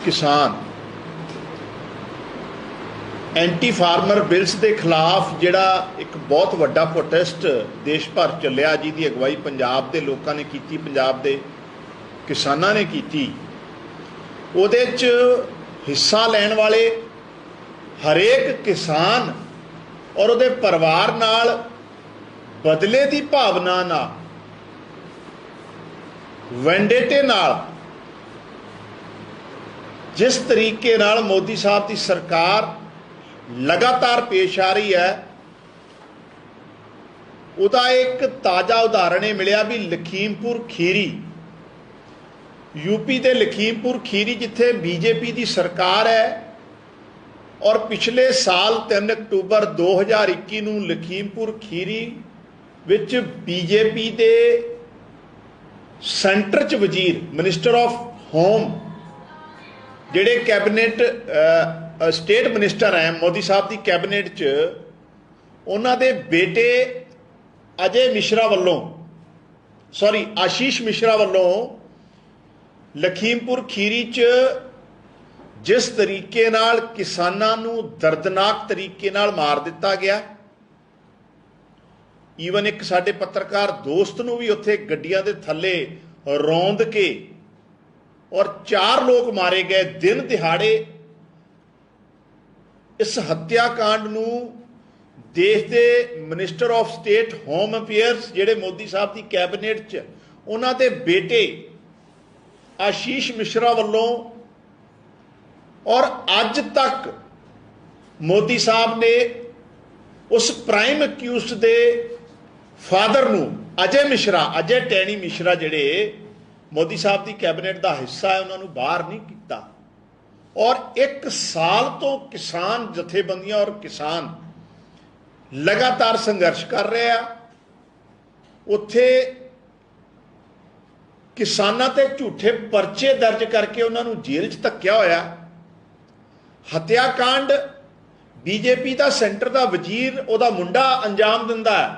किसान anti farmer bills के खिलाफ जिहड़ा एक बहुत वड्डा प्रोटेस्ट देश भर चलिया, जिहदी अगवाई पंजाब के लोगों ने की, पंजाब के किसानां ने की, उहदे च हिस्सा लैण वाले हरेक किसान और उहदे परिवार नाल बदले की भावना नाल, वेंडेटे नाल, जिस तरीके नाल मोदी साहब की सरकार लगातार पेश आ रही है, उसका एक ताज़ा उदाहरण ये मिलिया भी लखीमपुर खीरी, यूपी के लखीमपुर खीरी जिथे बीजेपी की सरकार है और पिछले साल 3 अक्टूबर 2021 नूं लखीमपुर खीरी विच बीजेपी के सेंटर च वजीर मिनिस्टर ऑफ होम जिहड़े कैबिनेट स्टेट मिनिस्टर हैं मोदी साहब की कैबिनेट च, उन्हां दे बेटे अजय मिश्रा वालों आशीष मिश्रा वालों लखीमपुर खीरी च जिस तरीके नाल किसानां नूं दर्दनाक तरीके नाल मार दिता गया, ईवन एक साडे पत्रकार दोस्त नूं भी उत्थे गड्डियां दे थल्ले रौंद के और 4 लोग मारे गए दिन दिहाड़े। इस हत्याकांड नूं देश के minister of state home affairs जिहड़े मोदी साहब की कैबिनेट च उन्हां दे बेटे आशीष मिश्रा वालों और अज तक मोदी साहब ने उस प्राइम अक्यूज्ड दे फादर नूं अजय टैनी मिश्रा जिहड़े मोदी साहब की कैबिनेट का हिस्सा है उन्होंने बाहर नहीं किया। और 1 साल तो किसान जथेबंदियां और किसान लगातार संघर्ष कर रहे हैं। उत्थे किसानां ते झूठे परचे दर्ज करके उन्होंने जेल च धक्या होया। हत्याकांड बीजेपी का सेंटर का वजीर उहदा मुंडा अंजाम दिंदा है,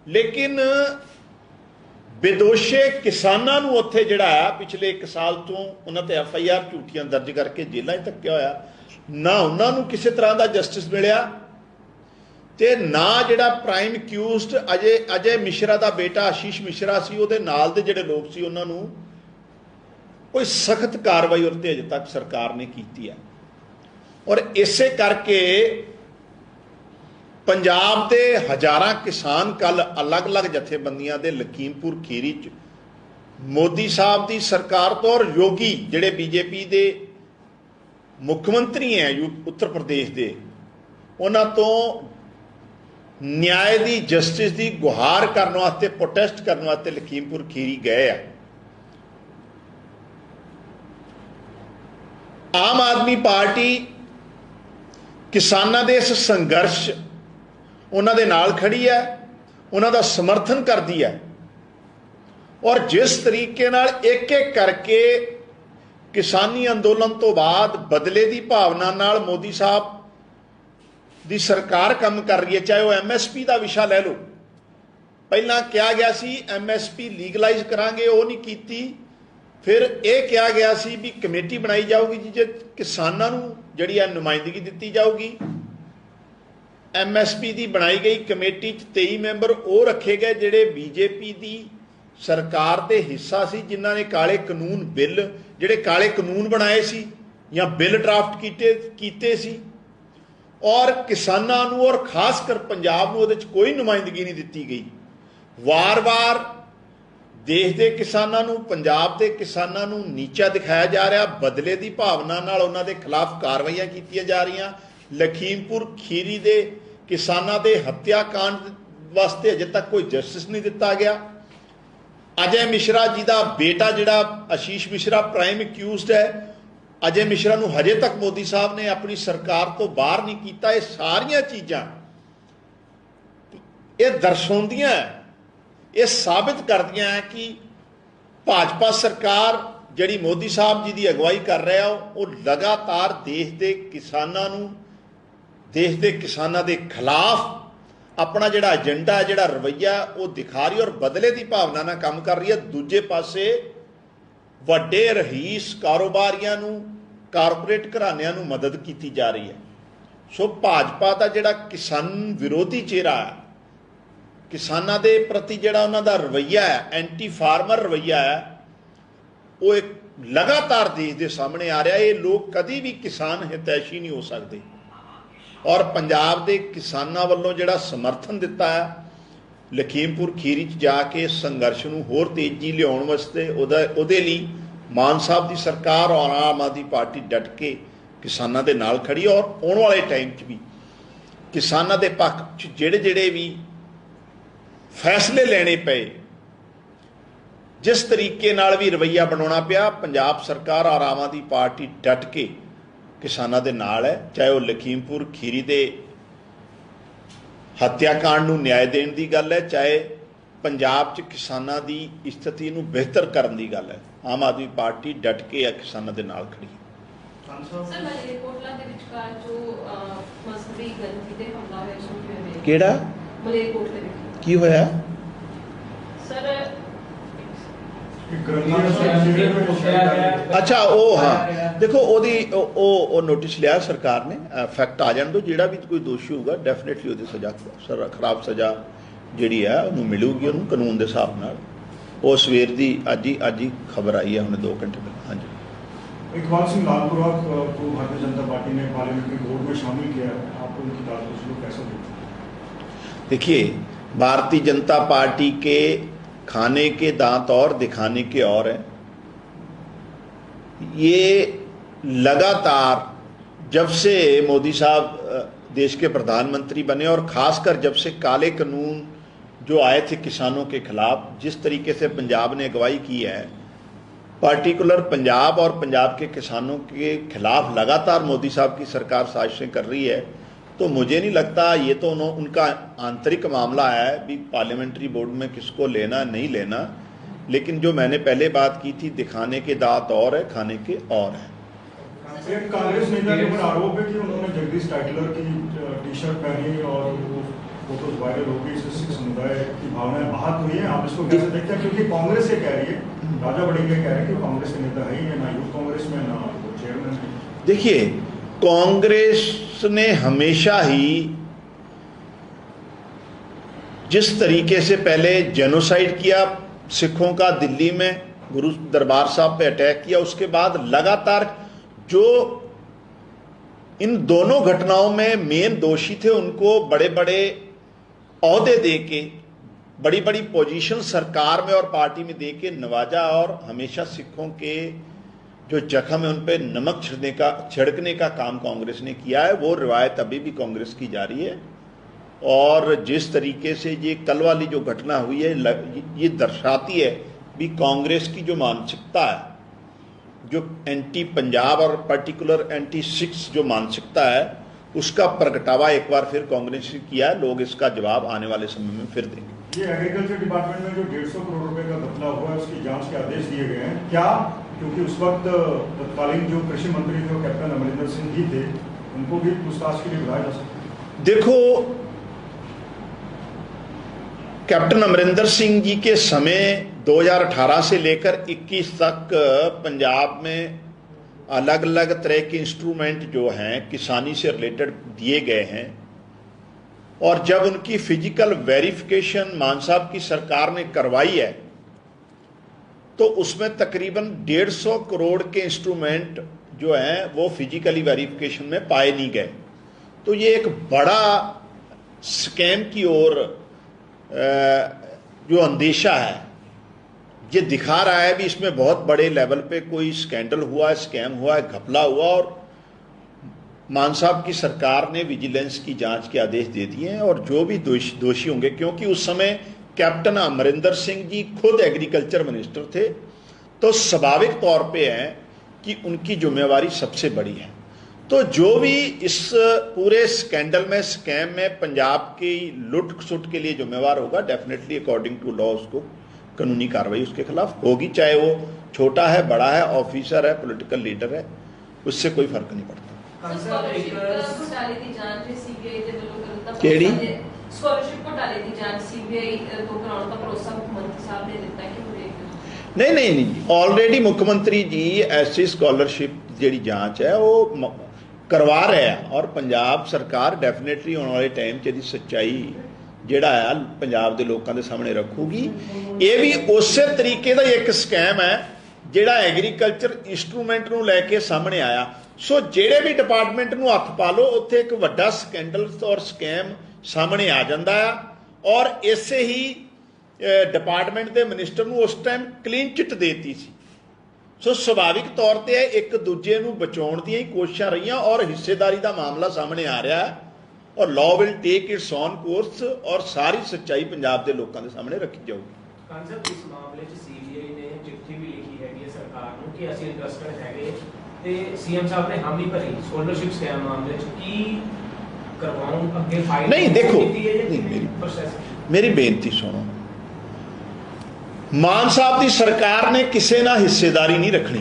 लेकिन बेदोशे किसानां नूं उत्थे जिहड़ा पिछले 1 साल तो उन्हां ते FIR झूठियां दर्ज करके जेलों च धक्या होया। ना उन्हां नूं किसी तरह का जस्टिस मिलिया ते ना जिहड़ा प्राइम अक्यूज्ड अजय मिश्रा का बेटा आशीष मिश्रा सी उहदे नाल दे जिहड़े लोग सी उन्हां नूं कोई सख्त कार्रवाई उहते अजे तक सरकार ने की है। और इसे करके पंजाब के हज़ारां किसान कल अलग अलग जथेबंदियां दे लखीमपुर खीरी च मोदी साहब की सरकार तो और योगी जिहड़े बीजेपी के मुख्यमंत्री हैं उत्तर प्रदेश के, उन्हां तो न्याय की जस्टिस की गुहार करने वास्ते प्रोटेस्ट करने वास्ते लखीमपुर खीरी गए हैं। आम आदमी पार्टी किसानां दे इस संघर्ष उन्हां दे नाल खड़ी है, उन्हां दा समर्थन करती है। और जिस तरीके नाल एक एक करके किसानी अंदोलन तो बाद बदले की भावना नाल मोदी साहब दी सरकार काम कर रही है, चाहे वह MSP का विषय ले लो। पहला कहा गया सी MSP लीगलाइज करांगे, वो नहीं कीती। फिर यह कहा गया सी भी कमेटी बनाई जाऊगी जिसे किसानां नूं जिहड़ी है नुमाइंदगी दी जाऊगी। MSP की बनाई गई कमेटी 23 मैंबर वो रखे गए जिहड़े बीजेपी की सरकार के हिस्सा सी, जिन्हां ने काले कानून बिल जिहड़े काले कानून बनाए सी या बिल ड्राफ्ट कीते सी। और किसानां नूं और खासकर पंजाब नूं उहदे च कोई नुमाइंदगी नहीं दी गई। वार वार देश के किसानां नूं, पंजाब के किसानां नूं नीचा दिखाया जा रहा, बदले की भावना नाल उन्हां दे खिलाफ कार्रवाइयां कीतियां जा रही। लखीमपुर खीरी के किसानां दे हत्याकांड वास्ते अजे तक कोई जस्टिस नहीं दिता गया। अजय मिश्रा जी का बेटा जिहड़ा आशीष मिश्रा प्राइम अक्यूज्ड है, अजय मिश्रा नूं हजे तक मोदी साहब ने अपनी सरकार तो बाहर नहीं किया। ये सारियां चीज़ां ये दर्शाउंदियां, ये साबित करदियां है कि भाजपा सरकार जिहड़ी मोदी साहब जी की अगवाई कर रहा है वो लगातार देश के किसानां नूं, देश के किसानां के खिलाफ अपना जिहड़ा एजेंडा है, जिहड़ा रवैया वो दिखा रही और बदले की भावना नाल काम कर रही है। दूजे पासे ਵੱਡੇ ਰਹੀਸ ਕਾਰੋਬਾਰੀਆਂ ਨੂੰ, ਕਾਰਪੋਰੇਟ ਘਰਾਣਿਆਂ ਨੂੰ ਮਦਦ ਕੀਤੀ ਜਾ ਰਹੀ ਹੈ। ਸੋ ਭਾਜਪਾ ਦਾ ਜਿਹੜਾ ਕਿਸਾਨ ਵਿਰੋਧੀ ਚਿਹਰਾ ਹੈ, ਕਿਸਾਨਾਂ ਦੇ ਪ੍ਰਤੀ ਜਿਹੜਾ ਉਹਨਾਂ ਦਾ ਰਵੱਈਆ ਹੈ, ਐਂਟੀ ਫਾਰਮਰ ਰਵੱਈਆ ਹੈ, ਉਹ ਇੱਕ ਲਗਾਤਾਰ ਦੇਸ਼ ਦੇ ਸਾਹਮਣੇ ਆ ਰਿਹਾ। ਇਹ ਲੋਕ ਕਦੀ ਵੀ ਕਿਸਾਨ ਹਿਤੈਸ਼ੀ ਨਹੀਂ ਹੋ ਸਕਦੇ। ਔਰ ਪੰਜਾਬ ਦੇ ਕਿਸਾਨਾਂ ਵੱਲੋਂ ਜਿਹੜਾ ਸਮਰਥਨ ਦਿੱਤਾ ਹੈ ਲਖੀਮਪੁਰ ਖੀਰੀ 'ਚ ਜਾ ਕੇ ਸੰਘਰਸ਼ ਨੂੰ ਹੋਰ ਤੇਜ਼ੀ ਲਿਆਉਣ ਵਾਸਤੇ, ਉਹਦੇ ਲਈ ਮਾਨ ਸਾਹਿਬ ਦੀ ਸਰਕਾਰ ਔਰ ਆਮ ਆਦਮੀ ਪਾਰਟੀ ਡਟ ਕੇ ਕਿਸਾਨਾਂ ਦੇ ਨਾਲ ਖੜੀ। ਔਰ ਆਉਣ ਵਾਲੇ ਟਾਈਮ 'ਚ ਵੀ ਕਿਸਾਨਾਂ ਦੇ ਪੱਖ 'ਚ ਜਿਹੜੇ ਵੀ ਫੈਸਲੇ ਲੈਣੇ ਪਏ, ਜਿਸ ਤਰੀਕੇ ਨਾਲ ਵੀ ਰਵੱਈਆ ਬਣਾਉਣਾ ਪਿਆ, ਪੰਜਾਬ ਸਰਕਾਰ ਔਰ ਆਮ ਆਦਮੀ ਪਾਰਟੀ ਡਟ ਕੇ ਕਿਸਾਨਾਂ ਦੇ ਨਾਲ ਹੈ। ਚਾਹੇ ਉਹ ਲਖੀਮਪੁਰ ਖੀਰੀ ਦੇ ਹੱਤਿਆਕਾਂਡ ਨੂੰ ਨਿਆਂ ਦੇਣ ਦੀ ਗੱਲ ਹੈ, ਚਾਹੇ ਪੰਜਾਬ 'ਚ ਕਿਸਾਨਾਂ ਦੀ ਸਥਿਤੀ ਨੂੰ ਬਿਹਤਰ ਕਰਨ ਦੀ ਗੱਲ ਹੈ, ਆਮ ਆਦਮੀ ਪਾਰਟੀ ਡਟ ਕੇ ਆ ਕਿਸਾਨਾਂ ਦੇ ਨਾਲ ਖੜੀ। ਕਿਹੜਾ ਕੀ ਹੋਇਆ अच्छा वो हाँ देखो वो नोटिस लिया सरकार ने, फैक्ट आ जाने दो, ਜਿਹੜਾ भी कोई दोषी होगा डेफिनेटली ਉਹਦੀ सजा खराब सजा ਜਿਹੜੀ है ਉਹਨੂੰ ਮਿਲੂਗੀ, ਉਹਨੂੰ ਕਾਨੂੰਨ ਦੇ ਹਿਸਾਬ ਨਾਲ। ਉਹ ਸਵੇਰ ਦੀ ਅੱਜ ਹੀ ਖਬਰ आई है, हमने 2 घंटे पहले। हाँ जी, इकबाल सिंह लालपुरा को भारतीय जनता पार्टी ने पार्लियामेंट्री बोर्ड में शामिल किया है, आप उनकी कारकर्दगी को कैसा देखते हैं? देखिए, भारतीय जनता पार्टी के खाने के दांत और दिखाने के और हैं। ये लगातार जब से मोदी साहब देश के प्रधानमंत्री बने और खासकर जब से काले कानून जो आए थे किसानों के खिलाफ, जिस तरीके से पंजाब ने अगुवाई की है, पार्टिकुलर पंजाब और पंजाब के किसानों के खिलाफ लगातार मोदी साहब की सरकार साजिशें कर रही है। तो मुझे नहीं लगता, ये तो उनका आंतरिक मामला है भी पार्लियामेंट्री बोर्ड में किसको लेना नहीं लेना, लेकिन जो मैंने पहले बात की थी, दिखाने के दांत और है, खाने के और है। कांग्रेस नेता के ऊपर आरोप है कि उन्होंने जगदीश टाइटलर की टी-शर्ट पहनी और वो फोटोज वायरल हो गई, इससे सिख समुदाय की भावनाएं आहत हुई हैं। आप इसको कैसे देखते हैं? क्योंकि कांग्रेस ये कह रही है, राजा बड़िंग कह रहे हैं कि वो कांग्रेस के नेता है ही ना, यूथ कांग्रेस में ना चेयरमैन है। देखिए, कांग्रेस ने हमेशा ही जिस तरीके से पहले जेनोसाइड किया सिखों का, दिल्ली में गुरु दरबार साहब पे अटैक किया, उसके बाद लगातार जो इन दोनों घटनाओं में मेन दोषी थे उनको बड़े बड़े ओहदे दे के, बड़ी बड़ी पोजीशन सरकार में और पार्टी में दे के नवाजा, और हमेशा सिखों के जो जख्म है उन पर नमक छिड़कने का काम कांग्रेस ने किया है। वो रिवायत अभी भी कांग्रेस की जारी है। और जिस तरीके से ये कल वाली जो घटना हुई है, ये दर्शाती है भी कांग्रेस की जो मानसिकता है, जो एंटी पंजाब और पर्टिकुलर एंटी सिख्स जो मानसिकता है, उसका प्रगटावा एक बार फिर कांग्रेस ने किया है। लोग इसका जवाब आने वाले समय में फिर देंगे। ये एग्रीकल्चर डिपार्टमेंट में जो 150 करोड़ रुपए का घपला हुआ है, उसकी जांच के आदेश दिए गए हैं क्या? क्योंकि उस वक्त तत्कालीन जो कृषि मंत्री थे कैप्टन अमरिंदर सिंह जी थे, उनको भी पूछताछ के लिए बुलाया जा सकता है। देखो, कैप्टन अमरिंदर सिंह जी के समय 2018 से लेकर 21 तक पंजाब में अलग अलग तरह के इंस्ट्रूमेंट जो हैं किसानी से रिलेटेड दिए गए हैं, और जब उनकी फिजिकल वेरिफिकेशन मान साहब की सरकार ने करवाई है, तो उसमें तकरीबन 150 करोड़ के इंस्ट्रूमेंट जो हैं वो फिजिकली वेरिफिकेशन में पाए नहीं गए। तो ये एक बड़ा स्कैम की ओर जो अंदेशा है, ये दिखा रहा है भी इसमें बहुत बड़े लेवल पे कोई स्कैंडल हुआ है, स्कैम हुआ है, घपला हुआ, और मान साहब की सरकार ने विजिलेंस की जांच के आदेश दे दिए हैं। और जो भी दोषी होंगे, क्योंकि उस समय कैप्टन अमरिंदर सिंह जी खुद एग्रीकल्चर मिनिस्टर थे, तो स्वाभाविक तौर पे है कि उनकी जिम्मेवारी सबसे बड़ी है। तो जो भी इस पूरे स्कैंडल में, स्कैम में पंजाब की लुट सुट के लिए जिम्मेवार होगा, डेफिनेटली अकॉर्डिंग टू लॉ उसको कानूनी कार्रवाई उसके खिलाफ होगी, चाहे वो छोटा है, बड़ा है, ऑफिसर है, पॉलिटिकल लीडर है, उससे कोई फर्क नहीं पड़ता। नहीं नहीं नहीं, ऑलरेडी मुख्यमंत्री जी ऐसी स्कॉलरशिप जी जांच है वो करवा रहे हैं, और पंजाब सरकार डेफिनेटली आने वाले टाइम च ਇਹਦੀ सच्चाई ਜਿਹੜਾ ਹੈ ਪੰਜਾਬ ਦੇ ਲੋਕਾਂ ਦੇ ਸਾਹਮਣੇ ਰੱਖੂਗੀ। ਇਹ ਵੀ ਉਸੇ ਤਰੀਕੇ ਦਾ ਇੱਕ ਸਕੈਮ ਹੈ ਜਿਹੜਾ ਐਗਰੀਕਲਚਰ ਇੰਸਟਰੂਮੈਂਟ ਨੂੰ ਲੈ ਕੇ ਸਾਹਮਣੇ ਆਇਆ। ਸੋ ਜਿਹੜੇ ਵੀ ਡਿਪਾਰਟਮੈਂਟ ਨੂੰ ਹੱਥ ਪਾ ਲਓ ਉੱਥੇ ਇੱਕ ਵੱਡਾ ਸਕੈਂਡਲ ਔਰ ਸਕੈਮ ਸਾਹਮਣੇ ਆ ਜਾਂਦਾ ਆ, ਔਰ ਇਸੇ ਹੀ ਡਿਪਾਰਟਮੈਂਟ ਦੇ ਮਿਨਿਸਟਰ ਨੂੰ ਉਸ ਟਾਈਮ ਕਲੀਨ ਚਿੱਟ ਦੇਤੀ ਸੀ। ਸੋ ਸੁਭਾਵਿਕ ਤੌਰ ਤੇ ਇੱਕ ਦੂਜੇ ਨੂੰ ਬਚਾਉਣ ਦੀਆਂ ਹੀ ਕੋਸ਼ਿਸ਼ਾਂ ਰਹੀਆਂ, ਔਰ ਹਿੱਸੇਦਾਰੀ ਦਾ ਮਾਮਲਾ ਸਾਹਮਣੇ ਆ ਰਿਹਾ ਹੈ, ਔਰ law will take it's on course, ਔਰ ਸਾਰੀ ਸੱਚਾਈ ਪੰਜਾਬ ਦੇ ਲੋਕਾਂ ਦੇ ਸਾਹਮਣੇ ਰੱਖੀ ਜਾਊਗੀ। ਕਾਂਸਰ ਇਸ ਮਾਮਲੇ 'ਚ ਸੀਬੀਆਈ ਨੇ ਚਿੱਠੀ ਵੀ ਲਿਖੀ ਹੈਗੀ ਹੈ ਸਰਕਾਰ ਨੂੰ ਕਿ ਅਸੀਂ ਇੰਟਰਸਟਡ ਹੈਗੇ, ਤੇ ਸੀਐਮ ਸਾਹਿਬ ਨੇ ਹਾਮੀ ਭਰੀ ਸਕਾਲਰਸ਼ਿਪ ਸਕੈਮ ਮਾਮਲੇ 'ਚ ਕੀ ਕਰਵਾਉਣ ਅੱਗੇ ਫਾਈਲ ਨਹੀਂ ਦੇਖੋ, ਮੇਰੀ ਬੇਨਤੀ ਸੁਣੋ, ਮਾਨ ਸਾਹਿਬ ਦੀ ਸਰਕਾਰ ਨੇ ਕਿਸੇ ਨਾਲ ਹਿੱਸੇਦਾਰੀ ਨਹੀਂ ਰੱਖਣੀ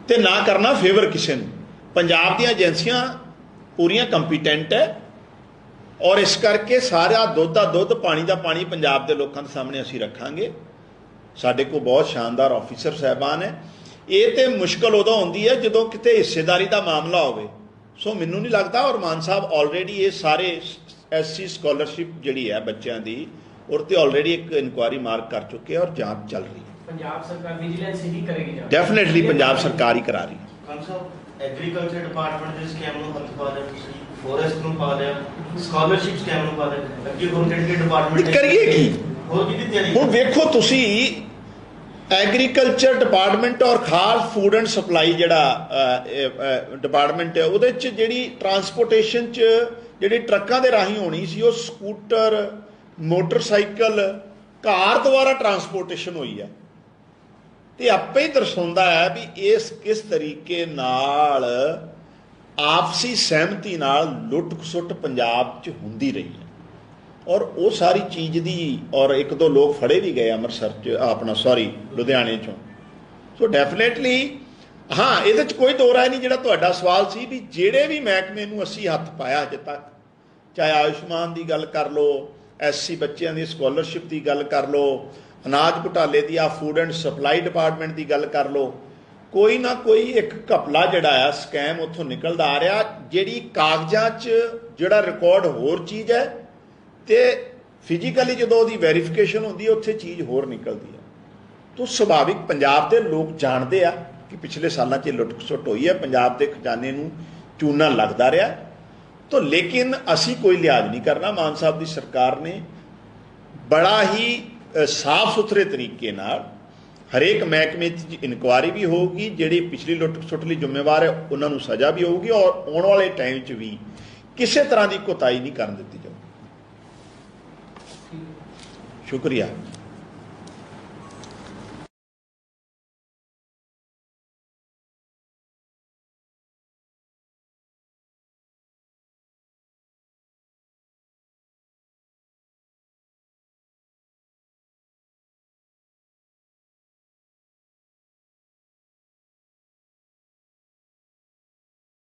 ਤੇ ਨਾ ਕਰਨਾ ਫੇਵਰ ਕਿਸੇ ਨੂੰ। ਪੰਜਾਬ ਦੀਆਂ ਏਜੰਸੀਆਂ ਪੂਰੀਆਂ ਕੰਪੀਟੈਂਟ ਹੈ, ਔਰ ਇਸ ਕਰਕੇ ਸਾਰਾ ਦੁੱਧ ਦਾ ਦੁੱਧ ਪਾਣੀ ਦਾ ਪਾਣੀ ਪੰਜਾਬ ਦੇ ਲੋਕਾਂ ਦੇ ਸਾਹਮਣੇ ਅਸੀਂ ਰੱਖਾਂਗੇ। ਸਾਡੇ ਕੋਲ ਬਹੁਤ ਸ਼ਾਨਦਾਰ ਆਫੀਸਰ ਸਾਹਿਬਾਨ ਹੈ। ਇਹ ਤੇ ਮੁਸ਼ਕਲ ਉਦੋਂ ਹੁੰਦੀ ਹੈ ਜਦੋਂ ਕਿਤੇ ਹਿੱਸੇਦਾਰੀ ਦਾ ਮਾਮਲਾ ਹੋਵੇ। ਸੋ ਮੈਨੂੰ ਨਹੀਂ ਲੱਗਦਾ, ਔਰ ਮਾਨ ਸਾਹਿਬ ਆਲਰੇਡੀ ਇਹ ਸਾਰੇ ਐਸਸੀ ਸਕਾਲਰਸ਼ਿਪ ਜਿਹੜੀ ਹੈ ਬੱਚਿਆਂ ਦੀ और तो ऑलरेडी एक इंक्वायरी मार्क कर चुके हैं और जांच चल रही है। पंजाब सरकार विजिलेंस ही करेगी जांच? डेफिनेटली पंजाब सरकार ही करा रही है। खान साहब एग्रीकल्चर डिपार्टमेंट ਦੇ ਸਕੈਮ ਨੂੰ ਹੱਥ ਪਾ ਲਿਆ, ਤੁਸੀਂ ਫੋਰੈਸਟ ਨੂੰ ਪਾ ਲਿਆ, ਸਕਾਲਰਸ਼ਿਪ ਸਕੈਮ ਨੂੰ ਪਾ ਲਿਆ, ਅੱਗੇ ਹੋਰ ਕਿਹੜੇ ਡਿਪਾਰਟਮੈਂਟ ਕਰੀਏ ਕੀ? ਹੋਰ ਕਿਹਦੀ ਤਿਆਰੀ? ਹੁਣ ਵੇਖੋ ਤੁਸੀਂ ਐਗਰੀਕਲਚਰ ਡਿਪਾਰਟਮੈਂਟ ਔਰ ਖਾਸ ਫੂਡ ਐਂਡ ਸਪਲਾਈ ਜਿਹੜਾ ਡਿਪਾਰਟਮੈਂਟ ਹੈ ਉਹਦੇ 'ਚ ਜਿਹੜੀ ਟਰਾਂਸਪੋਰਟੇਸ਼ਨ 'ਚ ਜਿਹੜੀ ਟਰੱਕਾਂ ਦੇ ਰਾਹੀਂ ਹੋਣੀ ਸੀ ਉਹ ਸਕੂਟਰ, ਮੋਟਰਸਾਈਕਲ, ਕਾਰ ਦੁਆਰਾ ਟਰਾਂਸਪੋਰਟੇਸ਼ਨ ਹੋਈ ਹੈ। ਤੇ ਆਪੇ ਹੀ ਦਰਸਾਉਂਦਾ ਹੈ ਵੀ ਇਸ ਕਿਸ ਤਰੀਕੇ ਨਾਲ ਆਪਸੀ ਸਹਿਮਤੀ ਨਾਲ ਲੁੱਟ ਖਸੁੱਟ ਪੰਜਾਬ 'ਚ ਹੁੰਦੀ ਰਹੀ ਹੈ, ਔਰ ਉਹ ਸਾਰੀ ਚੀਜ਼ ਦੀ, ਔਰ ਇੱਕ ਦੋ ਲੋਕ ਫੜੇ ਵੀ ਗਏ ਅੰਮ੍ਰਿਤਸਰ 'ਚ, ਆਪਣਾ ਸੌਰੀ ਲੁਧਿਆਣੇ 'ਚੋਂ। ਸੋ ਡੈਫੀਨੇਟਲੀ ਹਾਂ, ਇਹਦੇ 'ਚ ਕੋਈ ਦੋ ਰਾਏ ਨਹੀਂ। ਜਿਹੜਾ ਤੁਹਾਡਾ ਸਵਾਲ ਸੀ ਵੀ ਜਿਹੜੇ ਵੀ ਮਹਿਕਮੇ ਨੂੰ ਅਸੀਂ ਹੱਥ ਪਾਇਆ ਅਜੇ ਤੱਕ, ਚਾਹੇ ਆਯੁਸ਼ਮਾਨ ਦੀ ਗੱਲ ਕਰ ਲਓ, ਐਸਸੀ ਬੱਚਿਆਂ ਦੀ ਸਕਾਲਰਸ਼ਿਪ ਦੀ ਗੱਲ ਕਰ ਲਓ, ਅਨਾਜ ਘੁਟਾਲੇ ਦੀ ਆ ਫੂਡ ਐਂਡ ਸਪਲਾਈ ਡਿਪਾਰਟਮੈਂਟ ਦੀ ਗੱਲ ਕਰ ਲਓ, ਕੋਈ ਨਾ ਕੋਈ ਇੱਕ ਘਪਲਾ ਜਿਹੜਾ ਆ ਸਕੈਮ ਉੱਥੋਂ ਨਿਕਲਦਾ ਆ ਰਿਹਾ। ਜਿਹੜੀ ਕਾਗਜ਼ਾਂ 'ਚ ਜਿਹੜਾ ਰਿਕਾਰਡ ਹੋਰ ਚੀਜ਼ ਹੈ ਤੇ ਫਿਜ਼ੀਕਲੀ ਜਦੋਂ ਉਹਦੀ ਵੈਰੀਫਿਕੇਸ਼ਨ ਹੁੰਦੀ ਹੈ ਉੱਥੇ ਚੀਜ਼ ਹੋਰ ਨਿਕਲਦੀ ਹੈ। ਤਾਂ ਸੁਭਾਵਿਕ ਪੰਜਾਬ ਦੇ ਲੋਕ ਜਾਣਦੇ ਆ ਕਿ ਪਿਛਲੇ ਸਾਲਾਂ 'ਚ ਲੁੱਟ ਖਸੁੱਟ ਹੋਈ ਹੈ, ਪੰਜਾਬ ਦੇ ਖਜ਼ਾਨੇ ਨੂੰ ਚੂਨਾ ਲੱਗਦਾ ਰਿਹਾ। तो लेकिन असी कोई लिहाज नहीं करना। मान साहब की सरकार ने बड़ा ही साफ सुथरे तरीके नाल हरेक महकमे इनकुआरी भी होगी, जिहड़ी पिछली लुट खसुट लई जिम्मेवार है उन्होंने सज़ा भी होगी, और आने वाले टाइम च भी किसी तरह की कोताही नहीं करन दित्ती जाऊगी। शुक्रिया।